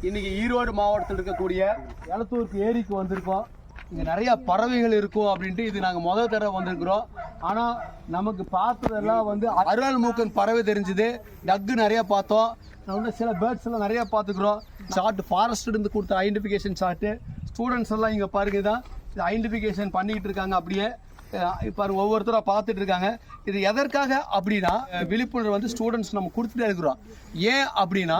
இன்னைக்கு ஈரோடு மாவட்டத்தில் இருக்கக்கூடிய எலத்தூருக்கு ஏரிக்கு வந்திருக்கோம். இங்கே நிறைய பறவைகள் இருக்கும் அப்படின்ட்டு இது நாங்கள் முதல் தடவை வந்திருக்கிறோம். ஆனால் நமக்கு பார்த்ததெல்லாம் வந்து அருவாள் மூக்கன் பறவை தெரிஞ்சுது, டக்கு நிறைய பார்த்தோம். வந்து சில பேர்ட்ஸ் எல்லாம் நிறைய பார்த்துக்கிறோம். சார்ட் ஃபாரஸ்ட் இருந்து கொடுத்த ஐடென்டிஃபிகேஷன் சார்ட்டு ஸ்டூடெண்ட்ஸ் எல்லாம் இங்கே பாருங்க தான் இது ஐடென்டிஃபிகேஷன் பண்ணிக்கிட்டு இருக்காங்க. அப்படியே இப்போ ஒவ்வொருத்தராக பார்த்துட்டு இருக்காங்க. இது எதற்காக அப்படின்னா விழிப்புணர்வு வந்து ஸ்டூடெண்ட்ஸ் நம்ம கொடுத்துட்டே இருக்கிறோம். ஏன் அப்படின்னா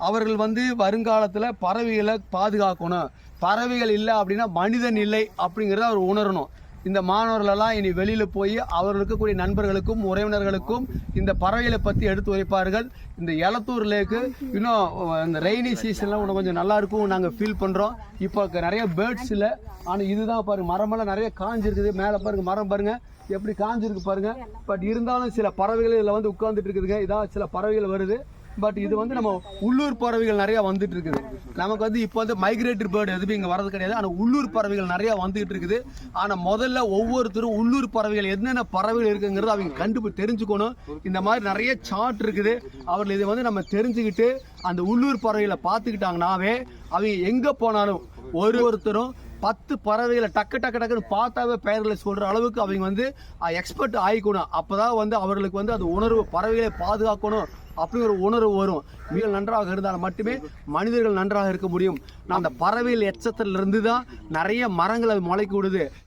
அவர்கள் வந்து வருங்காலத்தில் பறவைகளை பாதுகாக்கணும். பறவைகள் இல்லை அப்படின்னா மனிதன் இல்லை அப்படிங்கிறத அவர் உணரணும். இந்த மாணவர்களெல்லாம் இனி வெளியில் போய் அவர்கள் இருக்கக்கூடிய நண்பர்களுக்கும் உறவினர்களுக்கும் இந்த பறவைகளை பற்றி எடுத்து வைப்பார்கள். இந்த எலத்தூர் லேக்கு இன்னும் இந்த ரெய்னி சீசன்லாம் இன்னும் கொஞ்சம் நல்லா இருக்கும் நாங்கள் ஃபீல் பண்ணுறோம். இப்போ நிறைய பேர்ட்ஸ் இல்லை, ஆனால் இதுதான் பாருங்கள், மரமெல்லாம் நிறைய காஞ்சிருக்குது. மேலே பாருங்கள், மரம் பாருங்கள் எப்படி காஞ்சிருக்கு பாருங்கள். பட் இருந்தாலும் சில பறவைகள் இதில் வந்து உட்காந்துட்டு இருக்குதுங்க. இதான் சில பறவைகள் வருது. பட் இது வந்து நம்ம உள்ளூர் பறவைகள் நிறையா வந்துட்டு இருக்குது. நமக்கு வந்து இப்போ வந்து மைக்ரேட்டரி பேர்டு எதுவும் இங்கே வரது கிடையாது. ஆனால் உள்ளூர் பறவைகள் நிறையா வந்துகிட்டு இருக்குது. ஆனால் முதல்ல ஒவ்வொருத்தரும் உள்ளூர் பறவைகள் என்னென்ன பறவைகள் இருக்குங்கிறது அவங்க தெரிஞ்சுக்கணும். இந்த மாதிரி நிறைய சார்ட் இருக்குது. அவர்கள் இதை வந்து நம்ம தெரிஞ்சுக்கிட்டு அந்த உள்ளூர் பறவைகளை பார்த்துக்கிட்டாங்கன்னாவே அவங்க எங்கே போனாலும் ஒருத்தரும் 10 பறவைகளை டக்குன்னு பார்த்தாவே பெயர்களை சொல்கிற அளவுக்கு அவங்க வந்து எக்ஸ்பர்ட் ஆகிக்கணும். அப்போ தான் வந்து அவர்களுக்கு வந்து அது உணர்வு, பறவைகளை பாதுகாக்கணும் அப்படிங்கிற உணர்வு வரும். மிக நன்றாக இருந்தால் மட்டுமே மனிதர்கள் நன்றாக இருக்க முடியும். அந்த பறவைகள் எச்சத்திலிருந்து தான் நிறைய மரங்கள் அது முளைக்க விடுது.